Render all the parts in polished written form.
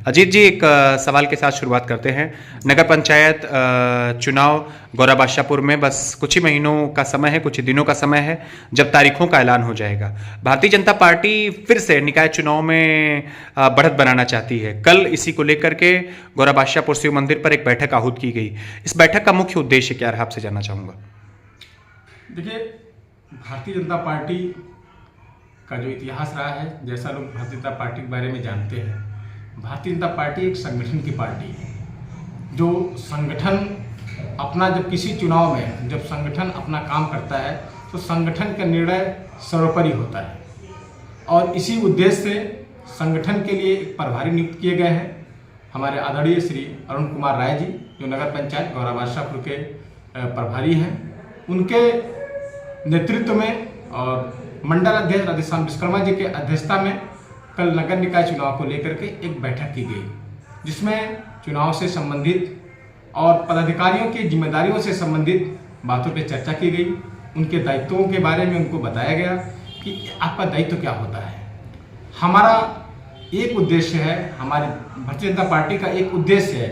अजीत जी, एक सवाल के साथ शुरुआत करते हैं। नगर पंचायत चुनाव गौरा बादशाहपुर में बस कुछ ही महीनों का समय है, कुछ ही दिनों का समय है जब तारीखों का ऐलान हो जाएगा। भारतीय जनता पार्टी फिर से निकाय चुनाव में बढ़त बनाना चाहती है। कल इसी को लेकर के गौरा बादशाहपुर शिव मंदिर पर एक बैठक आहूत की गई। इस बैठक का मुख्य उद्देश्य क्या रहा, आपसे जानना चाहूँगा। देखिए, भारतीय जनता पार्टी का जो इतिहास रहा है, जैसा लोग भारतीय जनता पार्टी के बारे में जानते हैं, भारतीय जनता पार्टी एक संगठन की पार्टी है। जो संगठन अपना जब किसी चुनाव में जब संगठन अपना काम करता है तो संगठन का निर्णय सर्वोपरि होता है। और इसी उद्देश्य से संगठन के लिए एक प्रभारी नियुक्त किए गए हैं हमारे आदरणीय श्री अरुण कुमार राय जी, जो नगर पंचायत गौरा बादशाहपुर के प्रभारी हैं। उनके नेतृत्व में और मंडल अध्यक्ष राधेश्याम विश्वकर्मा जी के अध्यक्षता में कल नगर निकाय चुनाव को लेकर के एक बैठक की गई, जिसमें चुनाव से संबंधित और पदाधिकारियों की जिम्मेदारियों से संबंधित बातों पर चर्चा की गई। उनके दायित्वों के बारे में उनको बताया गया कि आपका दायित्व क्या होता है। हमारा एक उद्देश्य है, हमारी भारतीय जनता पार्टी का एक उद्देश्य है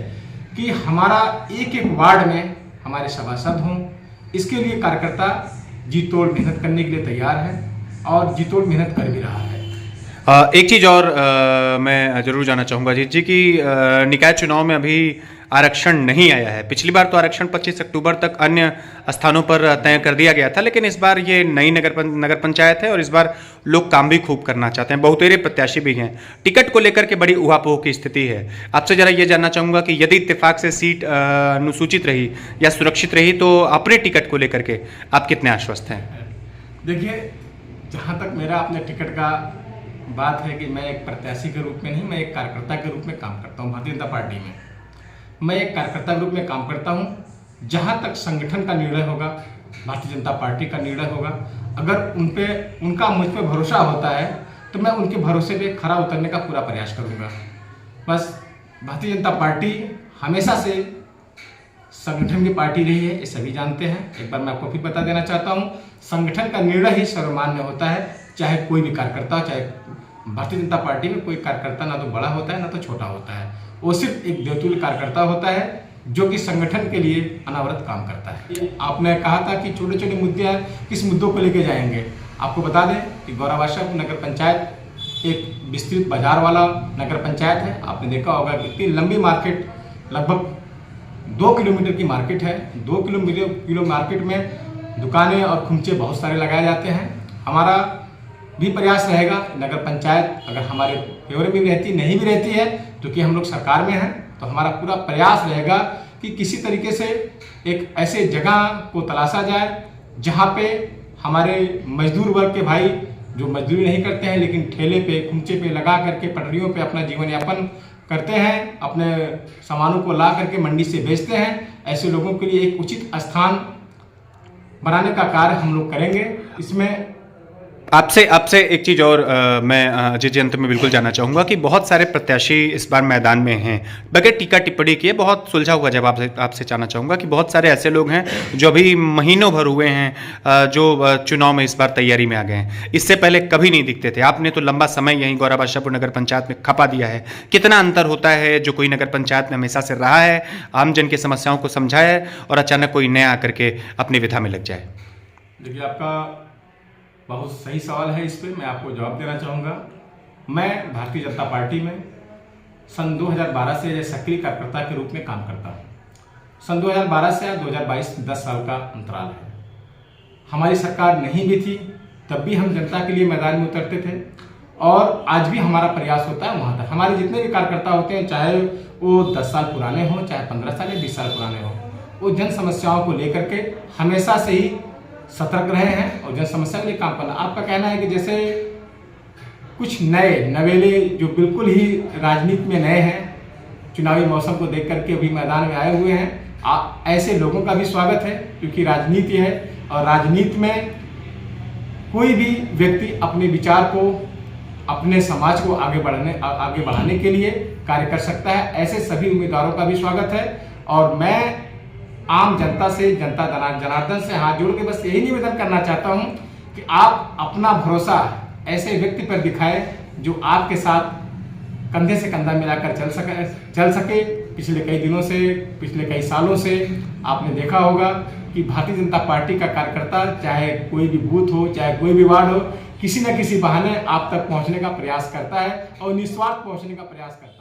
कि हमारा एक एक वार्ड में हमारे सभासद हों। इसके लिए कार्यकर्ता जी तोड़ मेहनत करने के लिए तैयार है और जी तोड़ मेहनत कर भी रहा है। एक चीज़ और मैं जरूर जानना चाहूँगा अजीत जी कि निकाय चुनाव में अभी आरक्षण नहीं आया है। पिछली बार तो आरक्षण 25 अक्टूबर तक अन्य स्थानों पर तय कर दिया गया था, लेकिन इस बार ये नई नगर पंचायत है और इस बार लोग काम भी खूब करना चाहते हैं, बहुतेरे प्रत्याशी भी हैं। टिकट को लेकर के बड़ी उहापोह की स्थिति है। आपसे जरा ये जानना चाहूँगा कि यदि इत्तेफाक से सीट अनुसूचित रही या सुरक्षित रही तो अपने टिकट को लेकर के आप कितने आश्वस्त हैं? देखिए, जहाँ तक मेरा अपने टिकट का बात है कि मैं एक प्रत्याशी के रूप में नहीं, मैं एक कार्यकर्ता के रूप में काम करता हूँ। भारतीय जनता पार्टी में मैं एक कार्यकर्ता के रूप में काम करता हूँ। जहाँ तक संगठन का निर्णय होगा, भारतीय जनता पार्टी का निर्णय होगा, अगर उनका मुझ पर भरोसा होता है तो मैं उनके भरोसे पे खरा उतरने का पूरा प्रयास करूँगा। बस भारतीय जनता पार्टी हमेशा से संगठन की पार्टी रही है, ये सभी जानते हैं। एक बार मैं आपको फिर बता देना चाहता हूँ, संगठन का निर्णय ही सर्वमान्य होता है, चाहे कोई भी कार्यकर्ता हो। चाहे भारतीय जनता पार्टी में कोई कार्यकर्ता ना तो बड़ा होता है ना तो छोटा होता है, वो सिर्फ एक देवतुल्य कार्यकर्ता होता है जो कि संगठन के लिए अनावरत काम करता है। आपने कहा था कि छोटे छोटे मुद्दे हैं, किस मुद्दों को लेके जाएंगे। आपको बता दें कि गौरा बादशाहपुर नगर पंचायत एक विस्तृत बाजार वाला नगर पंचायत है। आपने देखा होगा कि इतनी लंबी मार्केट, लगभग 2 किलोमीटर की मार्केट है। 2 किलो मार्केट में दुकानें और खुमचे बहुत सारे लगाए जाते हैं। हमारा भी प्रयास रहेगा, नगर पंचायत अगर हमारे फेवर में रहती नहीं भी रहती है, क्योंकि हम लोग सरकार में हैं, तो हमारा पूरा प्रयास रहेगा कि किसी तरीके से एक ऐसे जगह को तलाशा जाए जहां पे हमारे मजदूर वर्ग के भाई जो मजदूरी नहीं करते हैं लेकिन ठेले पे खुमचे पे लगा करके पटरियों पे अपना जीवन यापन करते हैं, अपने सामानों को ला करके मंडी से बेचते हैं, ऐसे लोगों के लिए एक उचित स्थान बनाने का कार्य हम लोग करेंगे। इसमें आपसे एक चीज़ और मैं अजीत जी अंत में बिल्कुल जानना चाहूँगा कि बहुत सारे प्रत्याशी इस बार मैदान में हैं। बगैर टीका टिप्पणी किए बहुत सुलझा हुआ जवाब आपसे जानना चाहूँगा कि बहुत सारे ऐसे लोग हैं जो अभी महीनों भर हुए हैं, जो चुनाव में इस बार तैयारी में आ गए हैं। इससे पहले कभी नहीं दिखते थे। आपने तो लंबा समय यहीं गौरा बादशाहपुर नगर पंचायत में खपा दिया है। कितना अंतर होता है जो कोई नगर पंचायत में हमेशा से रहा है, आमजन की समस्याओं को समझा है और अचानक कोई नया आकर के अपनी विधा में लग जाए? देखिए, आपका बहुत सही सवाल है। इस पर मैं आपको जवाब देना चाहूँगा। मैं भारतीय जनता पार्टी में सन 2012 से सक्रिय कार्यकर्ता के रूप में काम करता हूँ। सन 2012 से 2022 10 साल का अंतराल है। हमारी सरकार नहीं भी थी तब भी हम जनता के लिए मैदान में उतरते थे और आज भी हमारा प्रयास होता है वहाँ तक। हमारे जितने भी कार्यकर्ता होते हैं, चाहे वो 10 साल पुराने हों, चाहे 15 साल या 20 साल पुराने हों, वो जन समस्याओं को लेकर के हमेशा से ही सतर्क रहे हैं और जन समस्या के लिए काम करना। आपका कहना है कि जैसे कुछ नए नवेले जो बिल्कुल ही राजनीति में नए हैं, चुनावी मौसम को देख करके अभी मैदान में आए हुए हैं, ऐसे लोगों का भी स्वागत है, क्योंकि राजनीति है और राजनीति में कोई भी व्यक्ति अपने विचार को, अपने समाज को आगे बढ़ाने के लिए कार्य कर सकता है। ऐसे सभी उम्मीदवारों का भी स्वागत है और मैं आम जनता से, जनता जनार्दन से हाथ जोड़ के बस यही निवेदन करना चाहता हूं कि आप अपना भरोसा ऐसे व्यक्ति पर दिखाएं जो आपके साथ कंधे से कंधा मिलाकर चल सके। पिछले कई दिनों से, पिछले कई सालों से आपने देखा होगा कि भारतीय जनता पार्टी का कार्यकर्ता चाहे कोई भी बूथ हो, चाहे कोई भी वार्ड हो, किसी न किसी बहाने आप तक पहुंचने का प्रयास करता है और निस्वार्थ पहुंचने का प्रयास करता है।